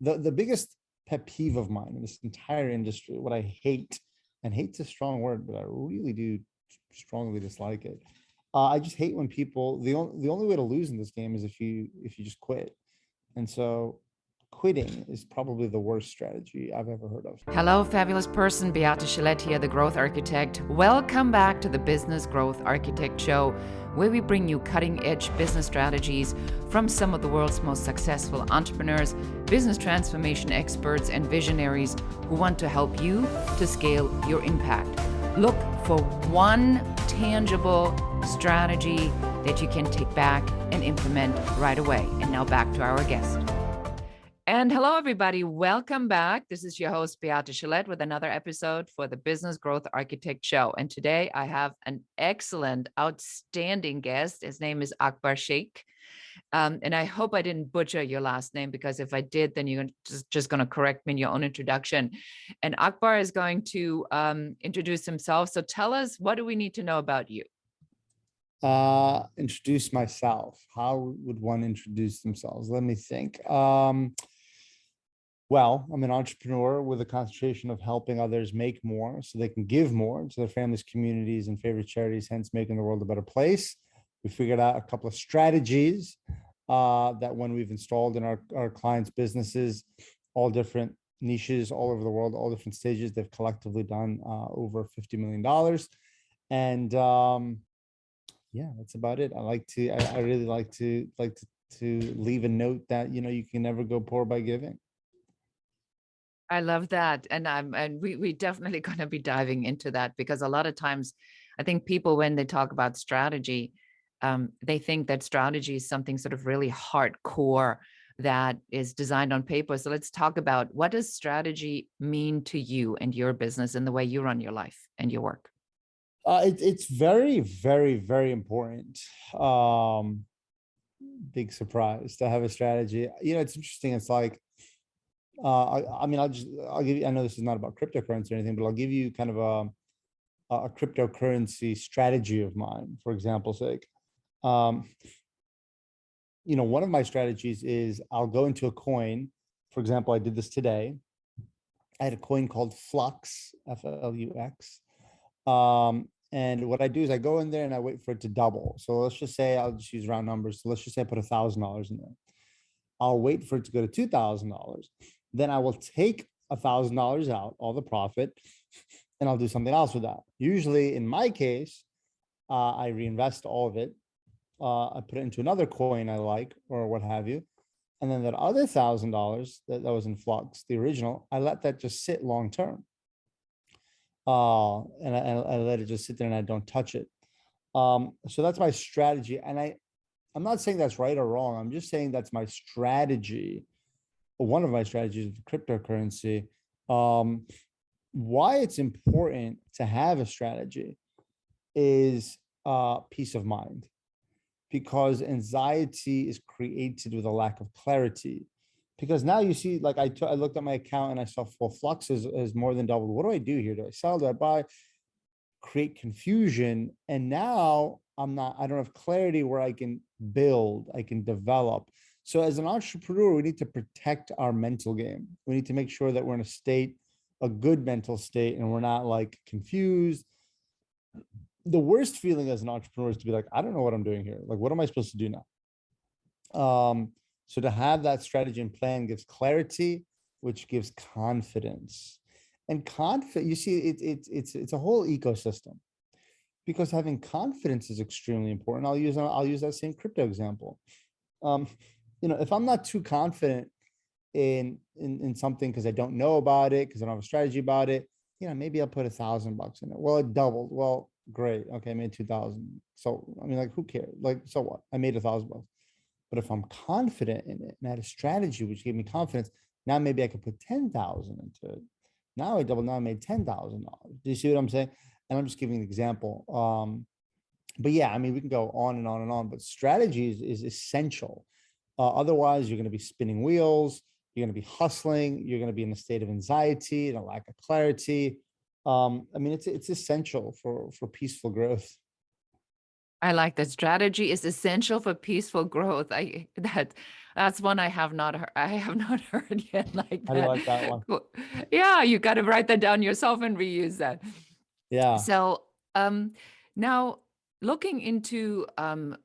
the biggest pet peeve of mine in this entire industry, what I hate, and hate's a strong word, but I really do strongly dislike it. I just hate when people, the only way to lose in this game is if you just quit. And so quitting is probably the worst strategy I've ever heard of. Hello, fabulous person. Beate Gillette here, the Growth Architect. Welcome back to the Business Growth Architect Show, where we bring you cutting-edge business strategies from some of the world's most successful entrepreneurs, business transformation experts, and visionaries who want to help you to scale your impact. Look for one tangible strategy that you can take back and implement right away. And now back to our guest. And hello, everybody. Welcome back. This is your host, Beate Gillette, with another episode for the Business Growth Architect Show. And today I have an excellent, outstanding guest. His name is Akbar Sheikh. And I hope I didn't butcher your last name, because if I did, then you're just going to correct me in your own introduction. And Akbar is going to introduce himself. So tell us, what do we need to know about you? Introduce myself. How would one introduce themselves? Let me think. Well, I'm an entrepreneur with a concentration of helping others make more so they can give more to their families, communities, and favorite charities, hence making the world a better place. We figured out a couple of strategies that when we've installed in our clients' businesses, all different niches all over the world, all different stages, they've collectively done over $50 million. And yeah, that's about it. I really like to leave a note that, you can never go poor by giving. I love that. And we definitely going to be diving into that, because a lot of times I think people, when they talk about strategy, they think that strategy is something sort of really hardcore that is designed on paper. So let's talk about, what does strategy mean to you and your business and the way you run your life and your work? It's very, very, very important. Big surprise to have a strategy. It's interesting. It's like, I'll give you, I know this is not about cryptocurrency or anything, but I'll give you kind of a cryptocurrency strategy of mine, for example's sake. One of my strategies is I'll go into a coin. For example, I did this today. I had a coin called Flux, Flux. And what I do is I go in there and I wait for it to double. So let's just say, I'll just use round numbers. So let's just say I put $1,000 in there. I'll wait for it to go to $2,000. Then I will take $1,000 out, all the profit, and I'll do something else with that. Usually in my case, I reinvest all of it. I put it into another coin I like, or what have you. And then that other $1,000 that was in Flux, the original, I let that just sit long term. And I let it just sit there and I don't touch it. So that's my strategy. And I'm not saying that's right or wrong. I'm just saying that's my strategy, or one of my strategies with cryptocurrency. Why it's important to have a strategy is peace of mind, because anxiety is created with a lack of clarity. Because now you see, like I looked at my account and I saw, well, Flux is more than doubled. What do I do here? Do I sell? Do I buy? Create confusion. And now I don't have clarity where I can build, I can develop. So as an entrepreneur, we need to protect our mental game. We need to make sure that we're in a good mental state, and we're not like confused. The worst feeling as an entrepreneur is to be like, I don't know what I'm doing here. Like, what am I supposed to do now? So to have that strategy and plan gives clarity, which gives confidence. And you see, it's a whole ecosystem, because having confidence is extremely important. I'll use that same crypto example. If I'm not too confident in something because I don't know about it, because I don't have a strategy about it, maybe I'll put $1,000 in it. Well, it doubled. Well, great. Okay, I made 2,000. So like, who cares? Like, so what? I made $1,000. But if I'm confident in it and I had a strategy which gave me confidence, now maybe I could put 10,000 into it. Now I doubled. Now I made $10,000. Do you see what I'm saying? And I'm just giving an example. But yeah, we can go on and on and on. But strategy is essential. Otherwise, you're going to be spinning wheels. You're going to be hustling. You're going to be in a state of anxiety and a lack of clarity. It's essential for peaceful growth. I like that. Strategy is essential for peaceful growth. That's one I have not heard. I have not heard yet like How do you that. like that one? Cool. Yeah, you got to write that down yourself and reuse that. Yeah. So, now looking into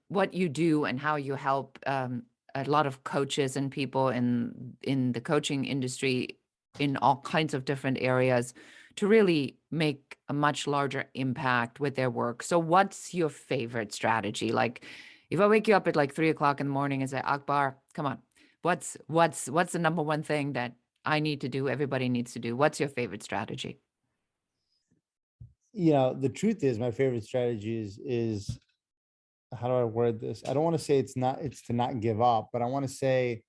what you do and how you help a lot of coaches and people in the coaching industry in all kinds of different areas to really make a much larger impact with their work. So, what's your favorite strategy? Like, if I wake you up at like 3 o'clock in the morning and say, Akbar, come on, what's the number one thing that I need to do? Everybody needs to do. What's your favorite strategy? You know, the truth is my favorite strategy is how do I word this? I don't want to say it's to not give up, but I want to say,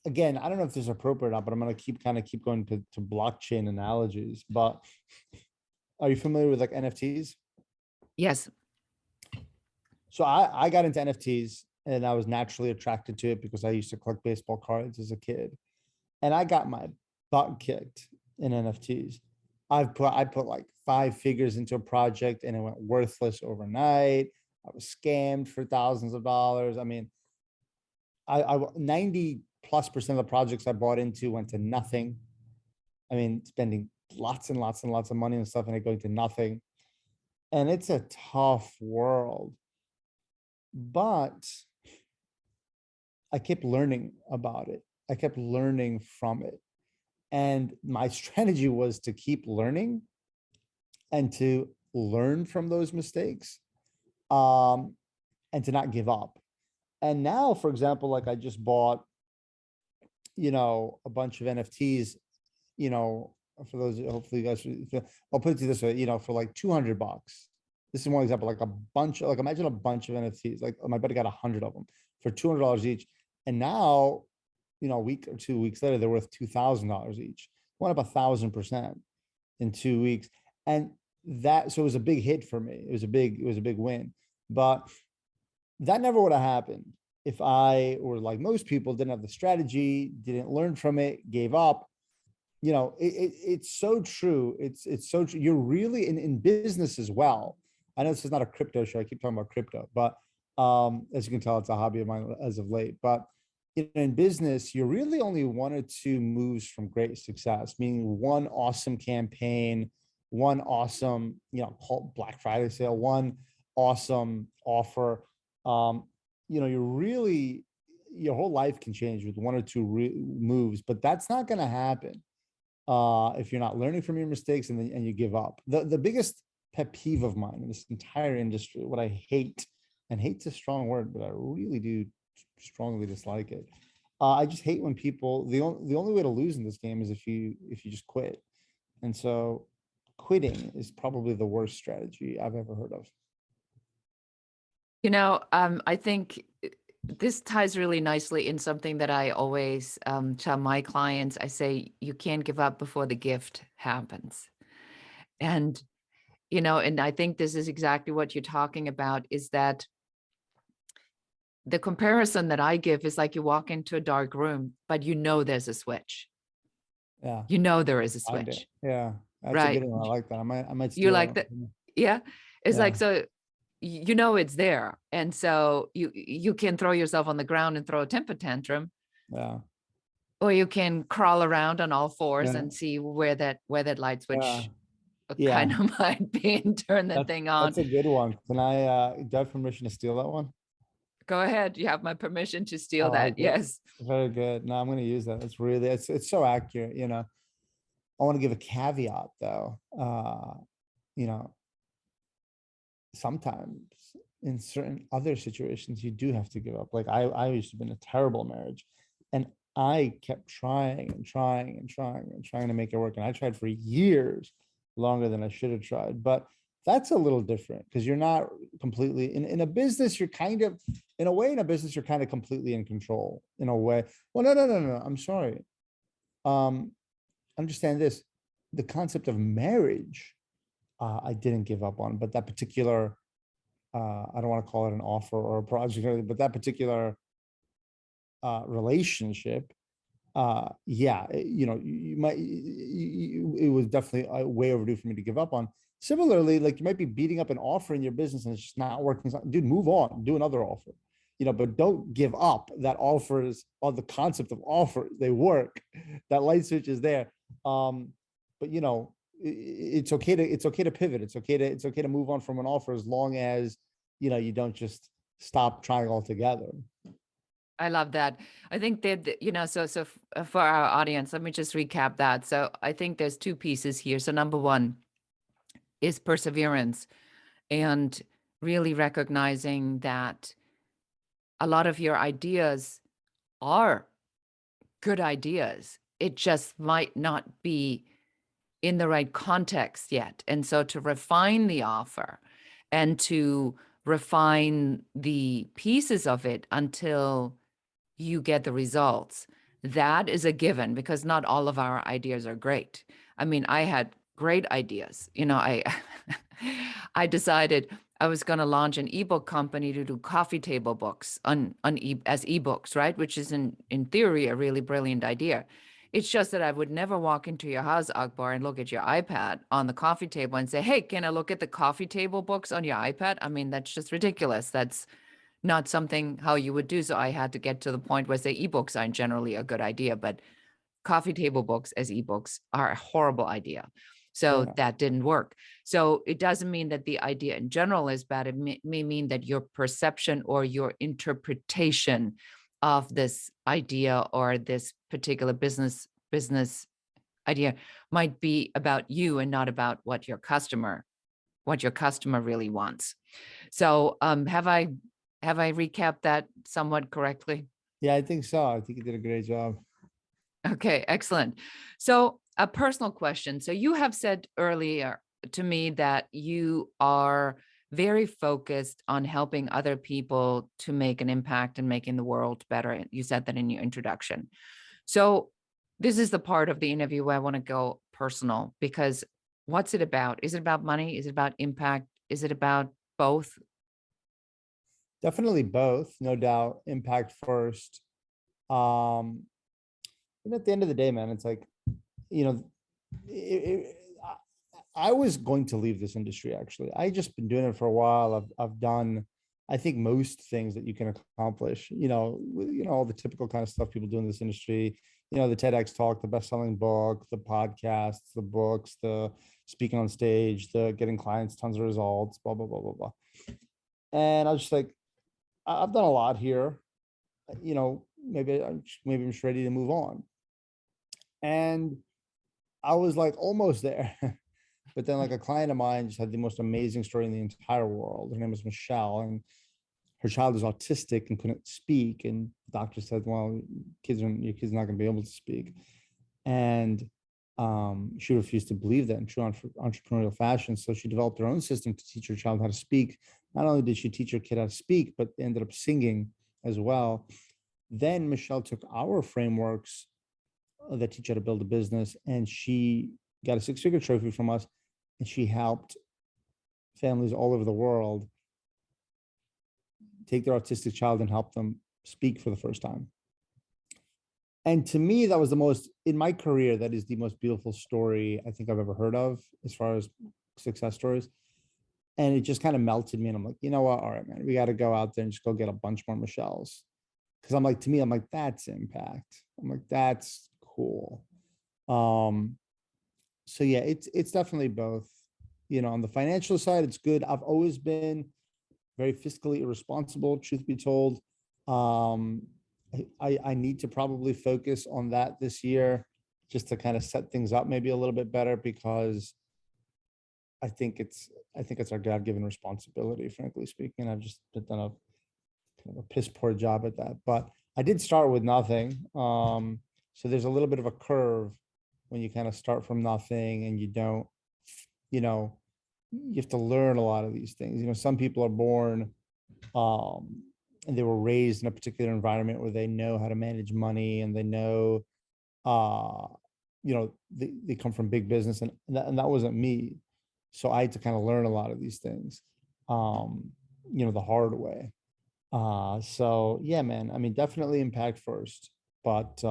again, I don't know if this is appropriate or not, but I'm going to keep going to blockchain analogies. But are you familiar with like NFTs? Yes. So I got into NFTs and I was naturally attracted to it because I used to collect baseball cards as a kid. And I got my butt kicked in NFTs. I put like 5 figures into a project and it went worthless overnight. I was scammed for thousands of dollars. I mean, I 90+% of the projects I bought into went to nothing. I mean, spending lots and lots and lots of money and stuff and it going to nothing. And it's a tough world. But I kept learning about it. I kept learning from it. And my strategy was to keep learning and to learn from those mistakes, and to not give up. And now, for example, like I just bought, a bunch of NFTs, for those, hopefully you guys, I'll put it to you this way, for like $200. This is one example, like imagine a bunch of NFTs, like my buddy got 100 of them for $200 each. And now, a week or 2 weeks later, they're worth $2,000 each. Went up 1,000% in 2 weeks. And so it was a big hit for me. It was a big win. But that never would have happened if I, or like most people, didn't have the strategy, didn't learn from it, gave up. It's so true. It's so true. You're really in business as well. I know this is not a crypto show. I keep talking about crypto, but as you can tell, it's a hobby of mine as of late. But in business, you're really only 1 or 2 moves from great success, meaning one awesome campaign, one awesome, called Black Friday sale, one awesome offer. Your whole life can change with 1 or 2 moves, but that's not going to happen if you're not learning from your mistakes and you give up. The biggest pet peeve of mine in this entire industry, what I hate, and hate's a strong word, but I really do strongly dislike it. I just hate when people, the only way to lose in this game is if you just quit. And so quitting is probably the worst strategy I've ever heard of. I think this ties really nicely in something that I always tell my clients. I say, you can't give up before the gift happens. And, and I think this is exactly what you're talking about, is that the comparison that I give is like you walk into a dark room, but there's a switch. Yeah. There is a Find it. switch. Yeah. That's a Right. good one. I like that. I might You steal like that. that? Yeah. It's Yeah. like, so it's there. And so you can throw yourself on the ground and throw a temper tantrum. Yeah. Or you can crawl around on all fours Yeah. and see where that light switch Yeah. kind of might be and turn that thing on. That's a good one. Can I do I have permission to steal that one? Go ahead. You have my permission to steal I like that. it. Yes. Very good. No, I'm going to use that. It's so accurate. I want to give a caveat though. You know, Sometimes in certain other situations, you do have to give up. Like I used to be in a terrible marriage and I kept trying and trying and trying and trying to make it work. And I tried for years longer than I should have tried. But that's a little different because you're not completely in a business. You're kind of, in a way, in a business, you're kind of completely in control in a way. Well, no. I'm sorry. Understand this. The concept of marriage, I didn't give up on, but that particular, I don't want to call it an offer or a project, but that particular relationship, yeah, you might, it was definitely way overdue for me to give up on. Similarly, like you might be beating up an offer in your business and it's just not working. Dude, move on, do another offer, but don't give up. That offers, on the concept of offers, they work. That light switch is there. But it's okay to pivot. It's okay to move on from an offer, as long as you don't just stop trying altogether. I love that. I think that, for our audience, let me just recap that. So I think there's two pieces here. So number one is perseverance, and really recognizing that a lot of your ideas are good ideas. It just might not be in the right context yet. And so to refine the offer and to refine the pieces of it until you get the results, that is a given, because not all of our ideas are great. I mean, I had great ideas. I I decided I was going to launch an ebook company to do coffee table books as ebooks, right? Which is in theory a really brilliant idea. It's just that I would never walk into your house, Akbar, and look at your iPad on the coffee table and say, "Hey, can I look at the coffee table books on your iPad?" I mean, that's just ridiculous. That's not something how you would do. So I had to get to the point where, say, ebooks aren't generally a good idea, but coffee table books as ebooks are a horrible idea. So Yeah. that didn't work. So it doesn't mean that the idea in general is bad. It may mean that your perception or your interpretation of this idea or this particular business idea might be about you and not about what your customer really wants. So have I recapped that somewhat correctly? Yeah, I think so. I think you did a great job. Okay, excellent. So, a personal question. So, you have said earlier to me that you are very focused on helping other people to make an impact and making the world better. You said that in your introduction. So, this is the part of the interview where I want to go personal, because what's it about? Is it about money? Is it about impact? Is it about both? Definitely both, no doubt. Impact first. Um, and at the end of the day, man, it's like, you know, it, it, I was going to leave this industry actually. I just been doing it for a while. I've done, I think, most things that you can accomplish. All the typical kind of stuff people do in this industry. The TEDx talk, the best-selling book, the podcasts, the books, the speaking on stage, the getting clients tons of results, blah blah blah blah blah. And I was just like, I've done a lot here. Maybe I'm just ready to move on. And I was like almost there. But then, like, a client of mine just had the most amazing story in the entire world. Her name is Michelle, and her child is autistic and couldn't speak. And the doctor said, "Well, your kid's not going to be able to speak." And she refused to believe that in true entrepreneurial fashion. So she developed her own system to teach her child how to speak. Not only did she teach her kid how to speak, but ended up singing as well. Then Michelle took our frameworks that teach how to build a business, and she got a six-figure trophy from us, and she helped families all over the world take their autistic child and help them speak for the first time. And to me, that was the most, in my career, that is the most beautiful story I think I've ever heard of as far as success stories. And it just kind of melted me. And I'm like, you know what? All right, man, we got to go out there and just go get a bunch more Michelles. Cause I'm like, to me, I'm like, that's impact. I'm like, that's cool. So yeah, it's definitely both. On the financial side, it's good. I've always been very fiscally irresponsible, truth be told. Um, I need to probably focus on that this year, just to kind of set things up maybe a little bit better, because I think it's our God-given responsibility, frankly speaking. I've just done a kind of a piss poor job at that. But I did start with nothing. So there's a little bit of a curve when you kind of start from nothing and you don't, you know, you have to learn a lot of these things. Some people are born um, and they were raised in a particular environment where they know how to manage money, and they know, uh, they come from big business, and that wasn't me. So I had to kind of learn a lot of these things, the hard way. So yeah, man, I mean, definitely impact first, but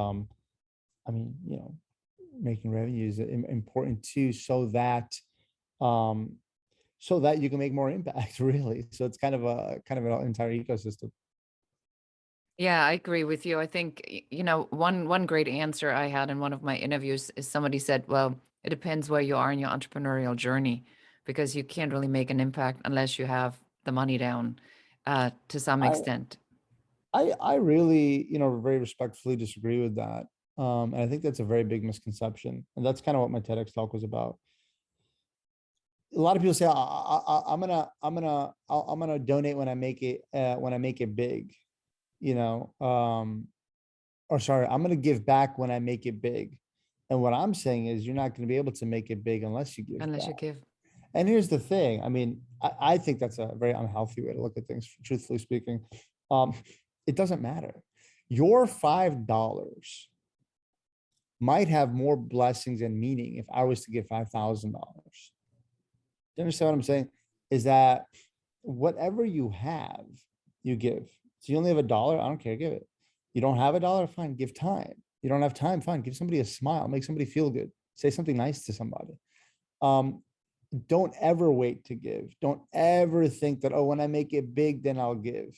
I mean, making revenue is important too, um, so that you can make more impact, really. So it's kind of an entire ecosystem. Yeah, I agree with you. I think, one great answer I had in one of my interviews is somebody said, well, it depends where you are in your entrepreneurial journey, because you can't really make an impact unless you have the money down, to some I extent. I really, very respectfully disagree with that. And I think that's a very big misconception. And that's kind of what my TEDx talk was about. A lot of people say, I'm gonna donate when I make it big, you know, or sorry, I'm gonna give back when I make it big. And what I'm saying is, you're not going to be able to make it big unless you give Unless you back. give. And here's the thing. I mean, I think that's a very unhealthy way to look at things, truthfully speaking. Um, it doesn't matter. Your $5 might have more blessings and meaning if I was to give $5,000. You understand what I'm saying? Is that whatever you have, you give. So you only have $1, I don't care, give it. You don't have $1, fine, give time. You don't have time, fine, give somebody a smile, make somebody feel good, say something nice to somebody. Um, don't ever wait to give. Don't ever think that, oh, when I make it big, then I'll give.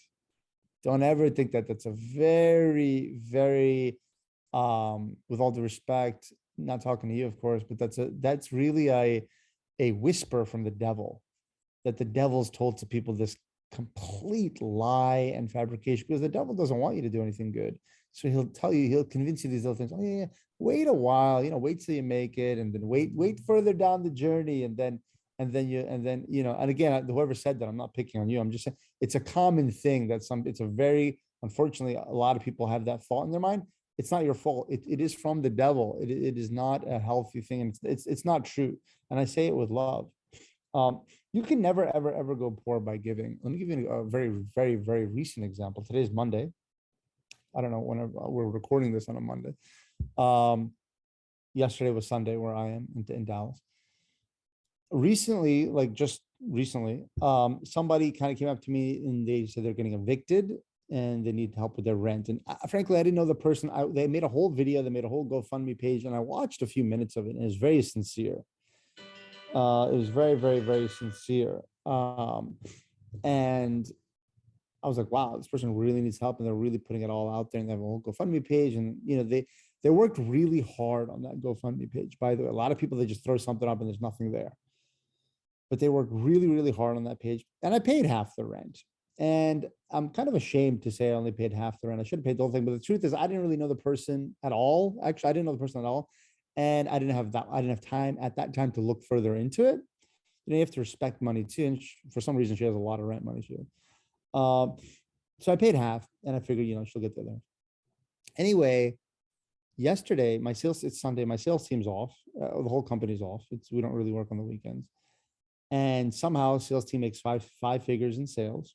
Don't ever think that. That's a very, very, with all due respect, not talking to you, of course, but that's really a whisper from the devil, that the devil's told to people this complete lie and fabrication, because the devil doesn't want you to do anything good. So he'll convince you these little things. Oh yeah, wait a while, wait till you make it, and then wait further down the journey, and then and again, whoever said that, I'm not picking on you. I'm just saying it's a common thing that it's a very, unfortunately, a lot of people have that thought in their mind. It's not your fault. It is from the devil. It is not a healthy thing, and it's not true. And I say it with love. You can never, ever, ever go poor by giving. Let me give you a very, very, very recent example. Today is Monday. I don't know whenever we're recording this on a Monday. Yesterday was Sunday where I am in Dallas. Recently, like just recently, somebody kind of came up to me and they said they're getting evicted and they need help with their rent. And frankly, I didn't know the person. They made a whole video. They made a whole GoFundMe page, and I watched a few minutes of it, and it was very sincere. It was very, very, very sincere. And I was like, wow, this person really needs help, and they're really putting it all out there. And they have a whole GoFundMe page, and they worked really hard on that GoFundMe page. By the way, a lot of people, they just throw something up and there's nothing there, but they worked really, really hard on that page. And I paid half the rent. And I'm kind of ashamed to say I only paid half the rent. I should have paid the whole thing, but the truth is, I didn't really know the person at all. Actually, I didn't know the person at all, and I didn't have time at that time to look further into it. You have to respect money too. And for some reason, she has a lot of rent money too. So I paid half, and I figured, she'll get there. Anyway, yesterday, it's Sunday, my sales team's off. The whole company's off. We don't really work on the weekends. And somehow sales team makes five figures in sales.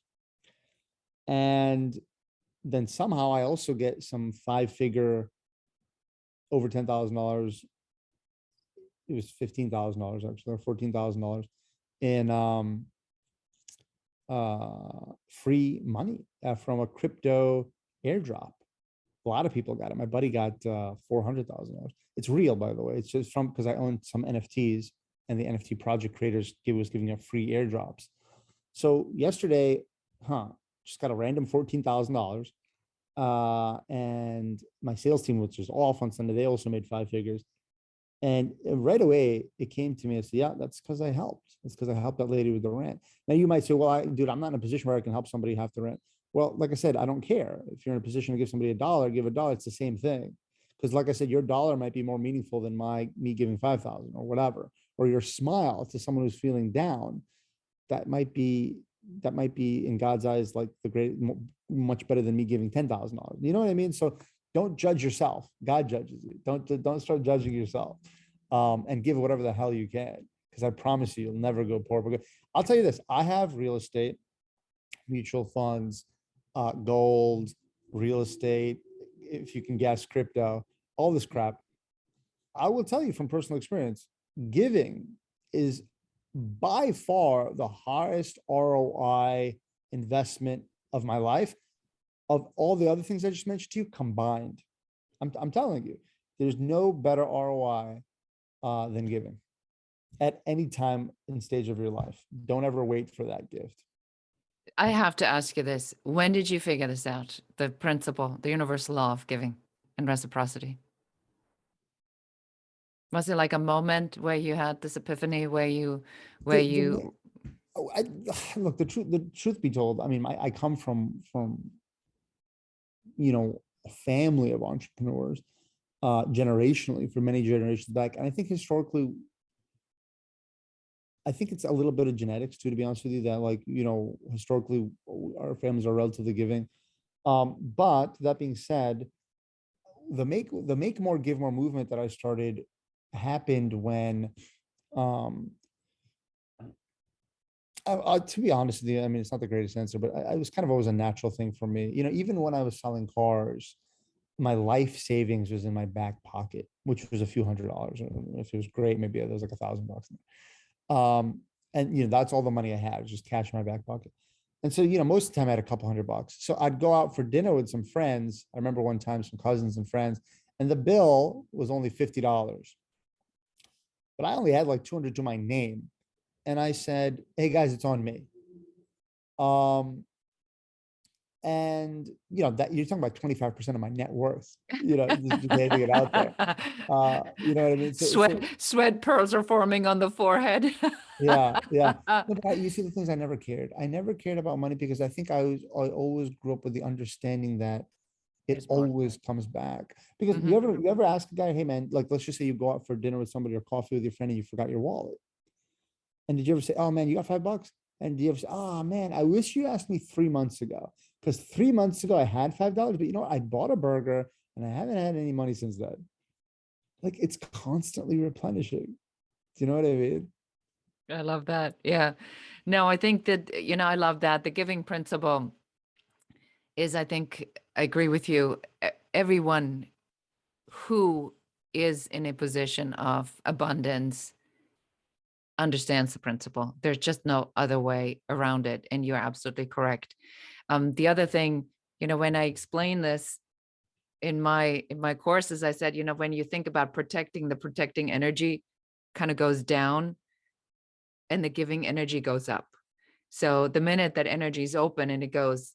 And then somehow I also get some 5-figure, over $10,000. It was $15,000 actually, or $14,000 in free money from a crypto airdrop. A lot of people got it. My buddy got $400,000. It's real, by the way. It's just because I own some NFTs, and the NFT project creators was giving out free airdrops. So yesterday, just got a random $14,000. And my sales team, which was off on Sunday, they also made 5 figures. And right away, it came to me. I said, yeah, that's because I helped. It's because I helped that lady with the rent. Now you might say, well, dude, I'm not in a position where I can help somebody half the rent. Well, like I said, I don't care. If you're in a position to give somebody $1, give $1. It's the same thing. Because like I said, your dollar might be more meaningful than me giving 5,000 or whatever. Or your smile to someone who's feeling down. That might be in God's eyes like much better than me giving $10,000. You know what I mean? So don't judge yourself. God judges you. Don't start judging yourself, and give whatever the hell you can, because I promise you'll never go poor. Because I'll tell you this: I have real estate, mutual funds, gold, real estate. If you can guess, crypto, all this crap. I will tell you from personal experience, giving is by far the highest ROI investment of my life, of all the other things I just mentioned to you combined. I'm telling you, There's no better ROI than giving at any time and stage of your life. Don't ever wait for that gift. I have to ask you this. When did you figure this out? The principle, the universal law of giving and reciprocity? Was it like a moment where you had this epiphany The oh, look, the truth be told, I mean, I come from a family of entrepreneurs, generationally, for many generations back. And I think historically, I think it's a little bit of genetics too, to be honest with you, that like, historically our families are relatively giving. But that being said, the make more, give more movement that I started happened when, um, to be honest with you, I mean, it's not the greatest answer, but I was kind of always a natural thing for me. Even when I was selling cars, my life savings was in my back pocket, which was a few $100s. If it was great, maybe there was like $1,000. And that's all the money I had, was just cash in my back pocket. And so, most of the time I had a couple $100. So I'd go out for dinner with some friends. I remember one time some cousins and friends, and the bill was only $50. But I only had like 200 to my name. And I said, hey guys, it's on me. And that you're talking about 25% of my net worth, just getting it out there. You know what I mean? Sweat pearls are forming on the forehead. Yeah. No, but you see, the things, I never cared. I never cared about money because I think I always grew up with the understanding that it always comes back. Because you ever ask a guy, hey man, like, let's just say you go out for dinner with somebody or coffee with your friend and you forgot your wallet. And did you ever say, oh man, you got $5? And do you ever say, oh man, I wish you asked me 3 months ago, because 3 months ago I had $5, but you know what? I bought a burger and I haven't had any money since then. Like, it's constantly replenishing. Do you know what I mean? I love that. Yeah. No, I think that, I love that. The giving principle is, I think, I agree with you. Everyone who is in a position of abundance understands the principle. There's just no other way around it. And you're absolutely correct. The other thing, when I explain this in my courses, I said, when you think about protecting, the protecting energy kind of goes down and the giving energy goes up. So the minute that energy is open and it goes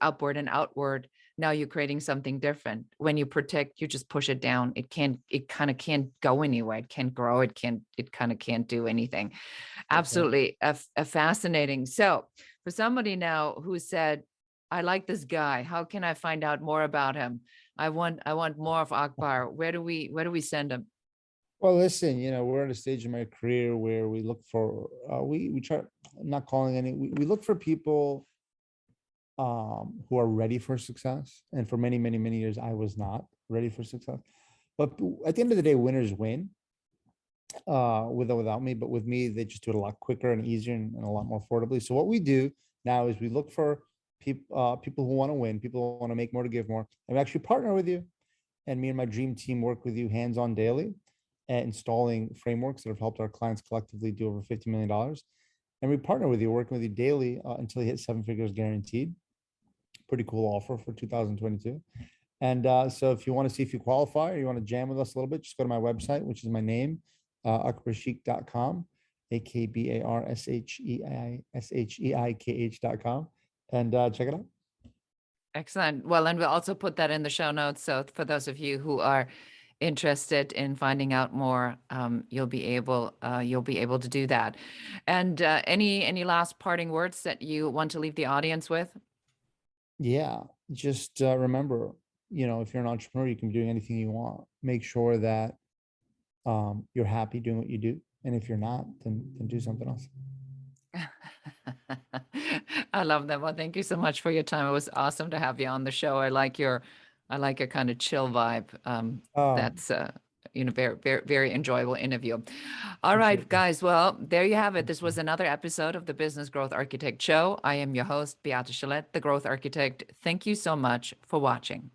upward and outward, now you're creating something different. When you protect, you just push it down. It kind of can't go anywhere. It can't grow. It kind of can't do anything. Absolutely a fascinating. So for somebody now who said, I like this guy, how can I find out more about him? I want more of Akbar. Where do we send him? Well, listen, we're at a stage in my career where we look for, we try, not calling any, we look for people who are ready for success. And for many, many, many years, I was not ready for success. But at the end of the day, winners win, with or without me. But with me, they just do it a lot quicker and easier and a lot more affordably. So what we do now is we look for people who want to win, people who want to make more to give more, and we actually partner with you. And me and my dream team work with you hands-on daily at installing frameworks that have helped our clients collectively do over $50 million. And we partner with you, working with you daily until you hit 7 figures guaranteed. Pretty cool offer for 2022. And so if you want to see if you qualify or you want to jam with us a little bit, just go to my website, which is my name, akbarsheikh.com, akbarsheikh.com, and check it out. Excellent. Well, and we'll also put that in the show notes. So for those of you who are interested in finding out more, you'll be able to do that. And any last parting words that you want to leave the audience with? Yeah, just remember, if you're an entrepreneur, you can be doing anything you want. Make sure that you're happy doing what you do. And if you're not, then do something else. I love that. Well, thank you so much for your time. It was awesome to have you on the show. I like your kind of chill vibe. That's very, very, very enjoyable interview. All right, guys. Well, there you have it. This was another episode of the Business Growth Architect Show. I am your host, Beate Gillette, the Growth Architect. Thank you so much for watching.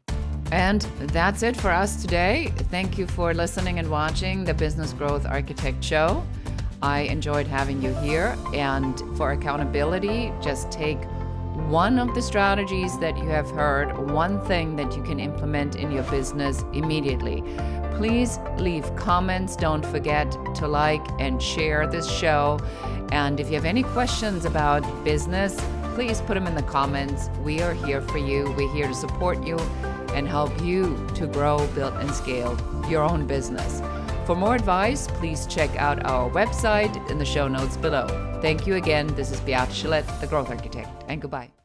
And that's it for us today. Thank you for listening and watching the Business Growth Architect Show. I enjoyed having you here. And for accountability, just take one of the strategies that you have heard, one thing that you can implement in your business immediately. Please leave comments. Don't forget to like and share this show. And if you have any questions about business, please put them in the comments. We are here for you. We're here to support you and help you to grow, build, and scale your own business. For more advice, please check out our website in the show notes below. Thank you again. This is Beate Gillette, the Growth Architect, and goodbye.